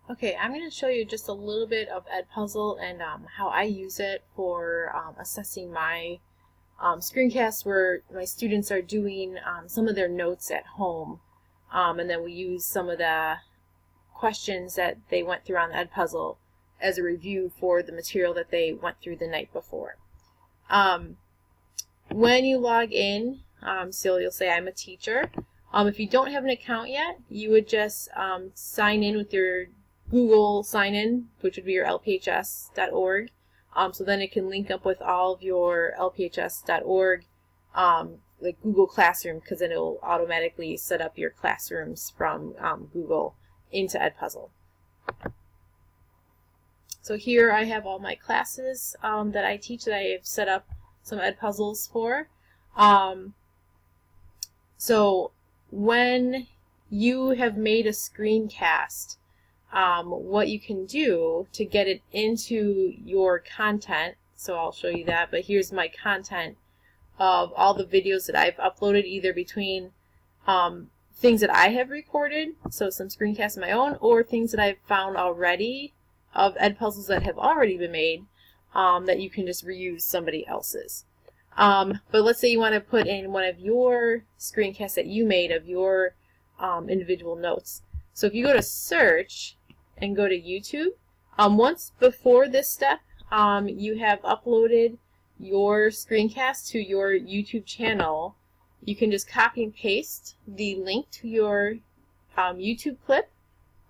Okay, I'm going to show you just a little bit of EdPuzzle and how I use it for assessing my screencasts where my students are doing some of their notes at home. And then we use some of the questions that they went through on the EdPuzzle as a review for the material that they went through the night before. When you log in, so you'll say I'm a teacher. If you don't have an account yet, you would just sign in with your Google sign-in, which would be your lphs.org. So then it can link up with all of your lphs.org, like Google Classroom, because then it will automatically set up your classrooms from Google into EdPuzzle. So here I have all my classes that I teach that I have set up some EdPuzzles for. So when you have made a screencast, what you can do to get it into your content, so I'll show you that, but here's my content of all the videos that I've uploaded, either between things that I have recorded, so some screencasts of my own, or things that I've found already of EdPuzzles that have already been made that you can just reuse somebody else's. But let's say you want to put in one of your screencasts that you made of your individual notes. So if you go to search and go to YouTube, once before this step, you have uploaded your screencast to your YouTube channel, you can just copy and paste the link to your YouTube clip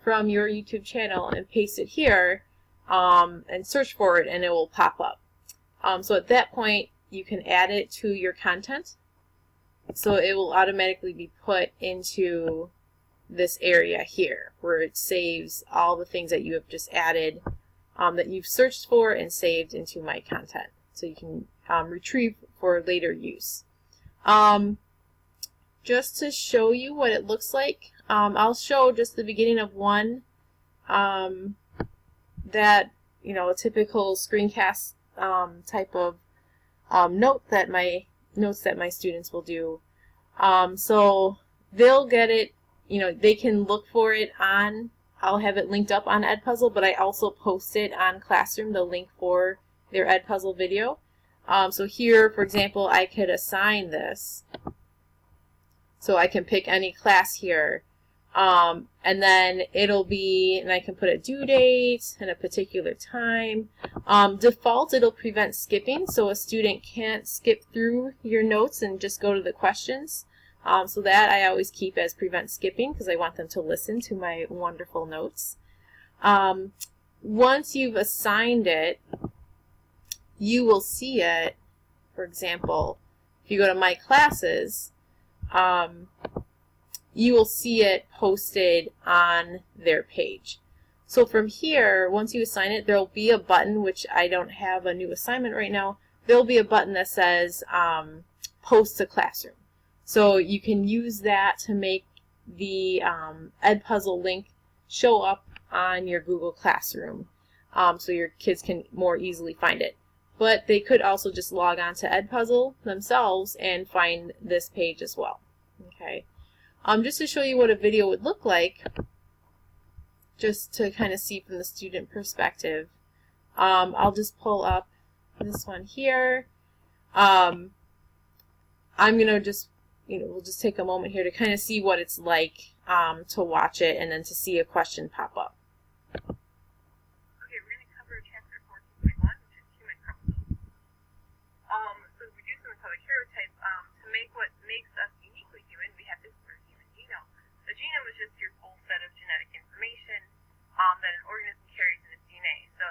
from your YouTube channel and paste it here and search for it, and it will pop up. So at that point, you can add it to your content. So it will automatically be put into this area here where it saves all the things that you have just added that you've searched for and saved into my content. So you can retrieve for later use. Just to show you what it looks like, I'll show just the beginning of one that, you know, a typical screencast type of notes that my students will do. So they'll get it, you know, they can look for it on, I'll have it linked up on EdPuzzle, but I also post it on Classroom, the link for their EdPuzzle video. So here, for example, I could assign this. So I can pick any class here. And then it'll be, and I can put a due date and a particular time. Default, it'll prevent skipping, so a student can't skip through your notes and just go to the questions. So that I always keep as prevent skipping because I want them to listen to my wonderful notes. Once you've assigned it, you will see it. For example, if you go to My Classes, you will see it posted on their page. So from here, once you assign it, there will be a button, which I don't have a new assignment right now. There will be a button that says Post to Classroom. So you can use that to make the EdPuzzle link show up on your Google Classroom so your kids can more easily find it. But they could also just log on to EdPuzzle themselves and find this page as well. Okay. Just to show you what a video would look like, just to kind of see from the student perspective, I'll just pull up this one here. I'm going to just, we'll just take a moment here to kind of see what it's like to watch it and then to see a question pop up. Okay, we're going to cover chapter 14.1, which is human chromosomes. So we do something called a karyotype. To make what makes us uniquely human, we have this human genome. The genome is just your full set of genetic information that an organism carries in its DNA. So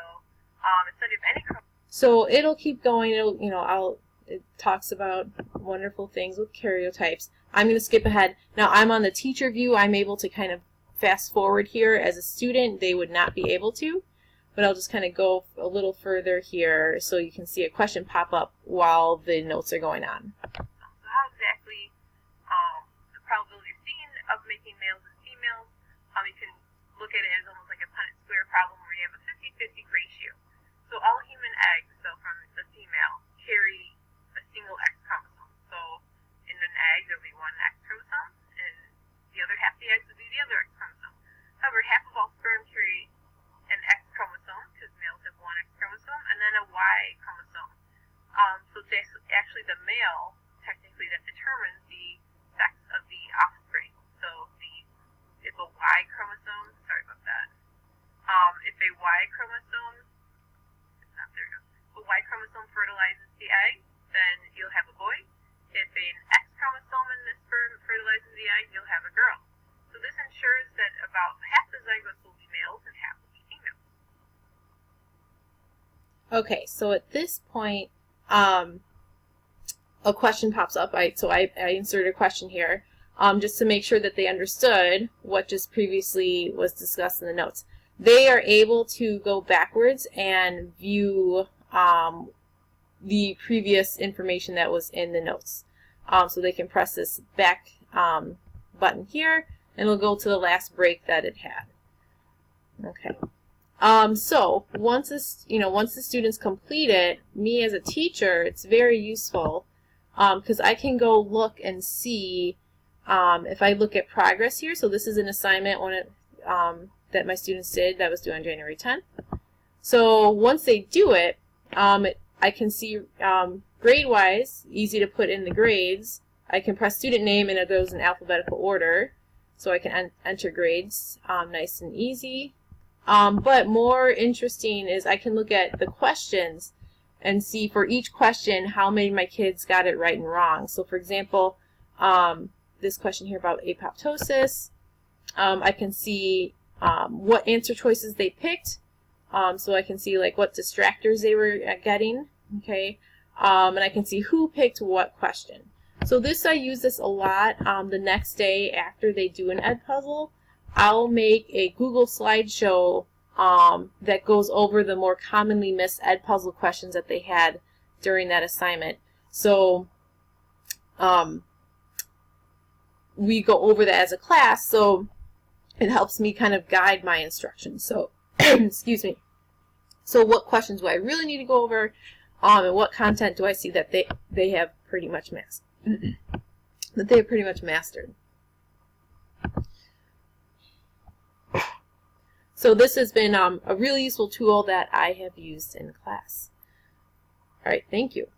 instead of any So it'll keep going. It'll, it talks about wonderful things with karyotypes. I'm going to skip ahead. Now I'm on the teacher view. I'm able to kind of fast forward here. As a student, they would not be able to, but I'll just kind of go a little further here so you can see a question pop up while the notes are going on. So how exactly the probability of seen of making males and females, you can look at it as almost like a Punnett square problem where you have a 50-50 ratio. So all human eggs, so from the female, carry a single X chromosome. So in an egg, there'll be one X chromosome, and the other half of the eggs will be the other X chromosome. However, half of all sperm carry Y chromosome. So it's actually the male, technically, that determines the sex of the offspring. So if a Y chromosome, sorry about that. If a Y chromosome, there we go. A Y chromosome fertilizes the egg, then you'll have a boy. If an X chromosome in the sperm fertilizes the egg, you'll have a girl. So this ensures that about half the zygotes will be males and half will be females. Okay, so at this point, a question pops up. So I inserted a question here just to make sure that they understood what just previously was discussed in the notes. They are able to go backwards and view the previous information that was in the notes. So they can press this back button here, and it'll go to the last break that it had. Okay. So once the students complete it, me as a teacher, it's very useful because I can go look and see if I look at progress here. So this is an assignment that my students did that was due on January 10th. So once they do it, I can see grade-wise, easy to put in the grades. I can press student name and it goes in alphabetical order, so I can enter grades nice and easy. But more interesting is I can look at the questions and see for each question how many of my kids got it right and wrong. So for example, this question here about apoptosis, I can see what answer choices they picked, so I can see like what distractors they were getting, okay, and I can see who picked what question. So I use this a lot. The next day after they do an EdPuzzle, I'll make a Google slideshow that goes over the more commonly missed EdPuzzle questions that they had during that assignment. So we go over that as a class, so it helps me kind of guide my instruction. So, excuse me. So what questions do I really need to go over, and what content do I see that they have pretty much mastered? So this has been a really useful tool that I have used in class. All right, thank you.